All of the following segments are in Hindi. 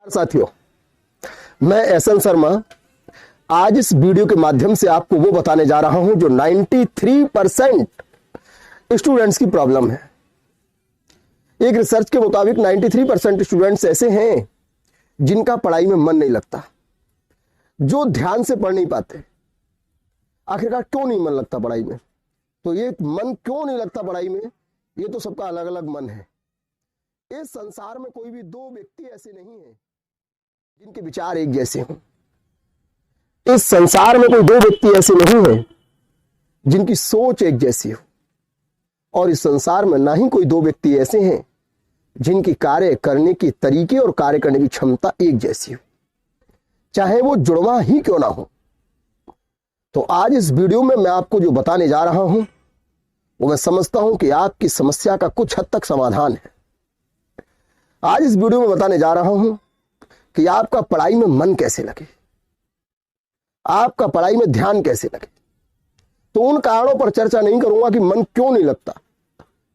साथियों, मैं एसएन शर्मा आज इस वीडियो के माध्यम से आपको वो बताने जा रहा हूं जो 93% स्टूडेंट्स की प्रॉब्लम है। एक रिसर्च के मुताबिक 93% स्टूडेंट्स ऐसे हैं जिनका पढ़ाई में मन नहीं लगता, जो ध्यान से पढ़ नहीं पाते। आखिरकार क्यों नहीं मन लगता पढ़ाई में? तो ये मन क्यों नहीं लगता पढ़ाई में, ये तो सबका अलग अलग मन है। इस संसार में कोई भी दो व्यक्ति ऐसे नहीं है जिनके विचार एक जैसे हों। इस संसार में कोई दो व्यक्ति ऐसे नहीं है जिनकी सोच एक जैसी हो, और इस संसार में ना ही कोई दो व्यक्ति ऐसे हैं जिनकी कार्य करने की तरीके और कार्य करने की क्षमता एक जैसी हो, चाहे वो जुड़वा ही क्यों ना हो। तो आज इस वीडियो में मैं आपको जो बताने जा रहा हूं वो मैं समझता हूं कि आपकी समस्या का कुछ हद तक समाधान है। आज इस वीडियो में बताने जा रहा हूं कि आपका पढ़ाई में मन कैसे लगे, आपका पढ़ाई में ध्यान कैसे लगे। तो उन कारणों पर चर्चा नहीं करूंगा कि मन क्यों नहीं लगता,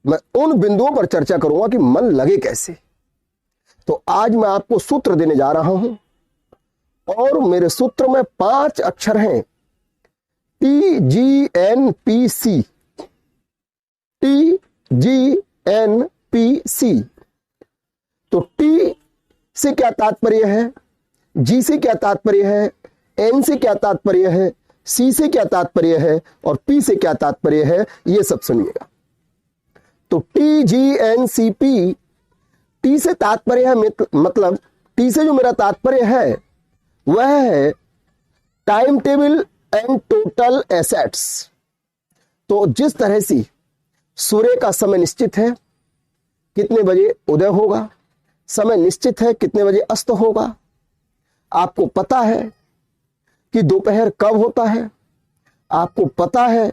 मैं उन बिंदुओं पर चर्चा करूंगा कि मन लगे कैसे। तो आज मैं आपको सूत्र देने जा रहा हूं, और मेरे सूत्र में 5 अक्षर हैं, TGNPC। TGNPC। तो टी से क्या तात्पर्य है, जी से क्या तात्पर्य है, एन से क्या तात्पर्य है, सी से क्या तात्पर्य है, और पी से क्या तात्पर्य है, ये सब सुनिएगा। तो TGNCP, टी से तात्पर्य है, मतलब टी से जो मेरा तात्पर्य है वह है time table and total assets. तो जिस तरह से सूर्य का समय निश्चित है, कितने बजे उदय होगा, समय निश्चित है कितने बजे अस्त होगा, आपको पता है कि दोपहर कब होता है, आपको पता है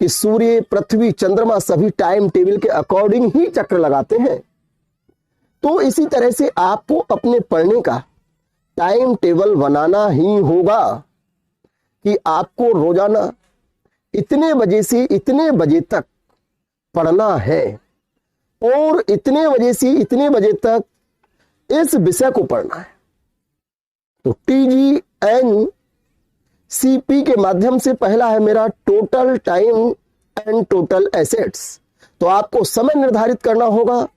कि सूर्य, पृथ्वी, चंद्रमा सभी टाइम टेबल के अकॉर्डिंग ही चक्र लगाते हैं। तो इसी तरह से आपको अपने पढ़ने का टाइम टेबल बनाना ही होगा कि आपको रोजाना इतने बजे से इतने बजे तक पढ़ना है, और इतने बजे से इतने बजे तक इस विषय को पढ़ना है। तो TGNCP के माध्यम से पहला है मेरा total time and total assets. तो आपको समय निर्धारित करना होगा,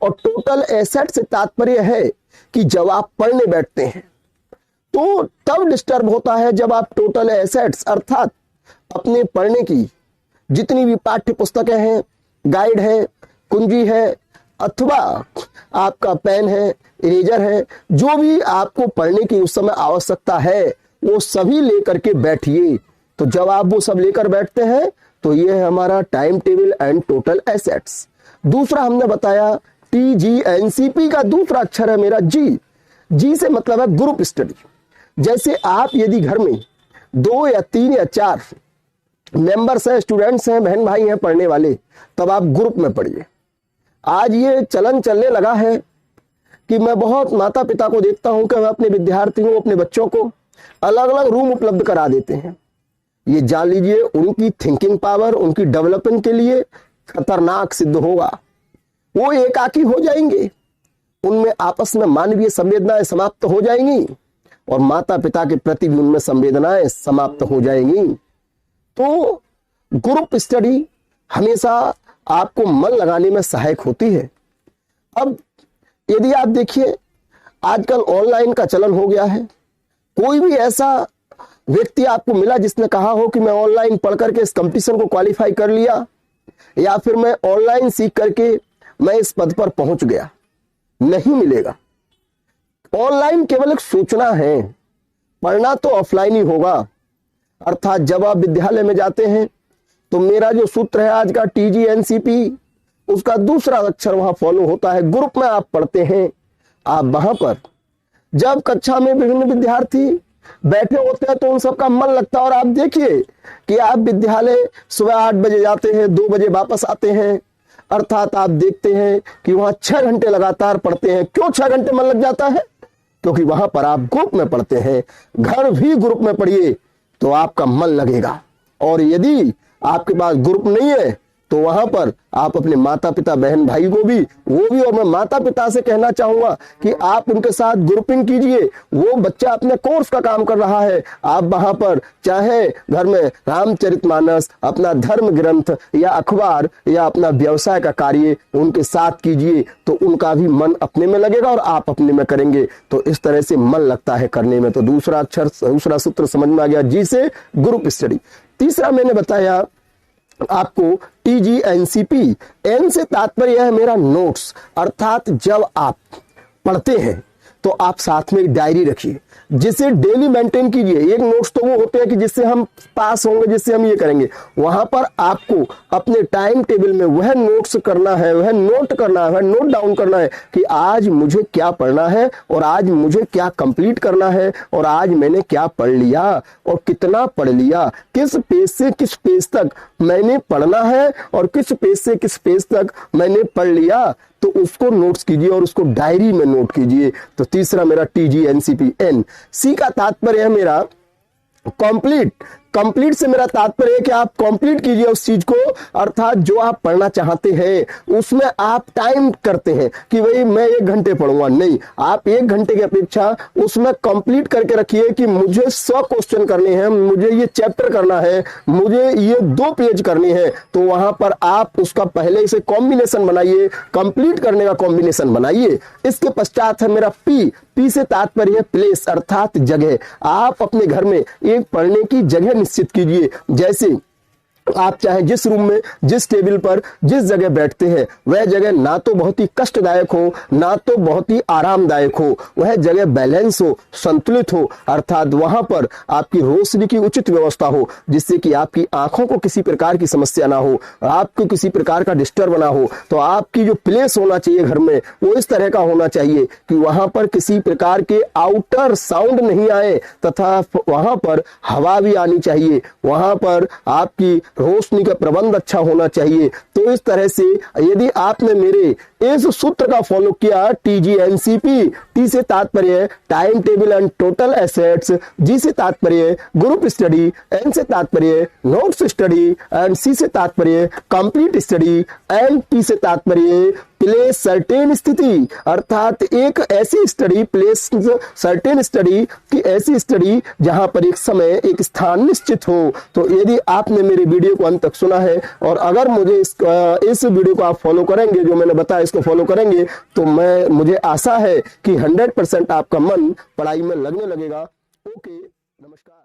और टोटल एसेट से तात्पर्य है कि जब आप पढ़ने बैठते हैं तो तब डिस्टर्ब होता है जब आप टोटल एसेट्स अर्थात अपने पढ़ने की जितनी भी पाठ्य पुस्तकें हैं, गाइड है, कुंजी है, अथवा आपका पेन है, इरेजर है, जो भी आपको पढ़ने की उस समय आवश्यकता है वो सभी लेकर के बैठिए। तो जब आप वो सब लेकर बैठते हैं तो ये है हमारा time table and total assets. दूसरा हमने बताया TGNCP का दूसरा अक्षर है मेरा जी। जी से मतलब है ग्रुप स्टडी। जैसे आप यदि घर में 2 या 3 या 4 मेंबर्स हैं, स्टूडेंट्स हैं, बहन भाई हैं पढ़ने वाले, तब आप ग्रुप में पढ़िए। आज ये चलन चलने लगा है कि मैं बहुत माता पिता को देखता हूं कि वह अपने विद्यार्थियों, अपने बच्चों को अलग अलग रूम उपलब्ध करा देते हैं। ये जान लीजिए उनकी थिंकिंग पावर, उनकी डेवलपमेंट के लिए खतरनाक सिद्ध होगा। वो एकाकी हो जाएंगे, उनमें आपस में मानवीय संवेदनाएं समाप्त हो जाएंगी, और माता पिता के प्रति भी उनमें संवेदनाएं समाप्त हो जाएंगी। तो ग्रुप स्टडी हमेशा आपको मन लगाने में सहायक होती है। अब यदि आप देखिए आजकल ऑनलाइन का चलन हो गया है, कोई भी ऐसा व्यक्ति आपको मिला जिसने कहा हो कि मैं ऑनलाइन पढ़ करके इस कंपटीशन को क्वालिफाई कर लिया, या फिर मैं ऑनलाइन सीख करके मैं इस पद पर पहुंच गया? नहीं मिलेगा। ऑनलाइन केवल एक सूचना है, पढ़ना तो ऑफलाइन ही होगा। अर्थात जब आप विद्यालय में जाते हैं तो मेरा जो सूत्र है आज का TGNCP, उसका दूसरा अक्षर वहां फॉलो होता है। ग्रुप में आप पढ़ते हैं, आप वहां पर जब कक्षा में विभिन्न विद्यार्थी बैठे होते हैं तो उन सबका मन लगता है। और आप देखिए कि आप विद्यालय सुबह 8 बजे जाते हैं, 2 बजे वापस आते हैं, अर्थात आप देखते हैं कि वहां 6 घंटे लगातार पढ़ते हैं। क्यों 6 घंटे मन लग जाता है? क्योंकि वहां पर आप ग्रुप में पढ़ते हैं। घर भी ग्रुप में पढ़िए तो आपका मन लगेगा, और यदि आपके पास ग्रुप नहीं है तो वहां पर आप अपने माता पिता बहन भाई को भी और मैं माता पिता से कहना चाहूंगा कि आप उनके साथ ग्रुपिंग कीजिए। वो बच्चा अपने कोर्स का काम कर रहा है, आप वहां पर चाहे घर में रामचरितमानस, अपना धर्म ग्रंथ या अखबार या अपना व्यवसाय का कार्य उनके साथ कीजिए, तो उनका भी मन अपने में लगेगा और आप अपने में करेंगे, तो इस तरह से मन लगता है करने में। तो दूसरा सूत्र समझ में आ गया, जी से ग्रुप स्टडी। तीसरा मैंने बताया आपको TGNCP। एन से तात्पर्य है मेरा नोट्स, अर्थात जब आप पढ़ते हैं तो आप साथ में एक डायरी रखिए, जिसे डेली मेंटेन कीजिए। एक नोट्स तो वो होते हैं कि जिससे हम पास होंगे, जिससे हम ये करेंगे, वहां पर आपको अपने टाइम टेबल में वह नोट्स करना है, वह नोट करना है, वह नोट डाउन करना है कि आज मुझे क्या पढ़ना है और आज मुझे क्या कंप्लीट करना है और आज मैंने क्या पढ़ लिया और कितना पढ़ लिया, किस पेज से किस पेज तक मैंने पढ़ना है और किस पेज से किस पेज तक मैंने पढ़ लिया, तो उसको नोट्स कीजिए और उसको डायरी में नोट कीजिए। तो तीसरा मेरा TGNCP। एन सी का तात्पर्य है मेरा कंप्लीट। कंप्लीट से मेरा तात्पर्य है कि आप कंप्लीट कीजिए उस चीज को, अर्थात जो आप पढ़ना चाहते हैं उसमें आप टाइम करते हैं कि भाई मैं 1 घंटे पढ़ूंगा, नहीं, आप 1 घंटे की अपेक्षा उसमें कंप्लीट करके रखिए कि मुझे 100 क्वेश्चन करने हैं, मुझे ये चैप्टर करना है, मुझे ये 2 पेज करने हैं। तो वहां पर आप उसका पहले से कॉम्बिनेशन बनाइए, कंप्लीट करने का कॉम्बिनेशन बनाइए। इसके पश्चात है मेरा पी से तात्पर्य है प्लेस, अर्थात जगह। आप अपने घर में एक पढ़ने की जगह निश्चित कीजिए। जैसे आप चाहे जिस रूम में, जिस टेबल पर, जिस जगह बैठते हैं, वह जगह ना तो बहुत ही कष्टदायक हो, ना तो बहुत ही आरामदायक हो, वह जगह बैलेंस हो, संतुलित हो, अर्थात वहां पर आपकी रोशनी की उचित व्यवस्था हो, जिससे कि आपकी आंखों को किसी प्रकार की समस्या ना हो, आपको किसी प्रकार का डिस्टर्ब ना हो। तो आपकी जो प्लेस होना चाहिए घर में, वो इस तरह का होना चाहिए कि वहां पर किसी प्रकार के आउटर साउंड नहीं आए, तथा वहां पर हवा भी आनी चाहिए, वहां पर आपकी रोशनी का प्रबंध अच्छा होना चाहिए। तो इस तरह से यदि आपने मेरे इस सूत्र का फॉलो किया, TGNCP, टी से तात्पर्य है time table and total assets, G से तात्पर्य है ग्रुप स्टडी, एन से तात्पर्य है नोट्स स्टडी एंड सी से तात्पर्य है कंप्लीट स्टडी एंड टी से तात्पर्य है प्लेस सर्टेन स्थिति, अर्थात एक ऐसी स्टडी, प्लेस सर्टेन स्टडी की ऐसी स्टडी जहां पर एक समय, एक स्थान निश्चित हो। तो यदि आपने मेरे वीडियो को अंत तक सुना है और अगर मुझे इस वीडियो को आप फॉलो करेंगे, जो मैंने बताया इसको फॉलो करेंगे, तो मुझे आशा है कि 100% आपका मन पढ़ाई में लगने लगेगा। ओके, नमस्कार।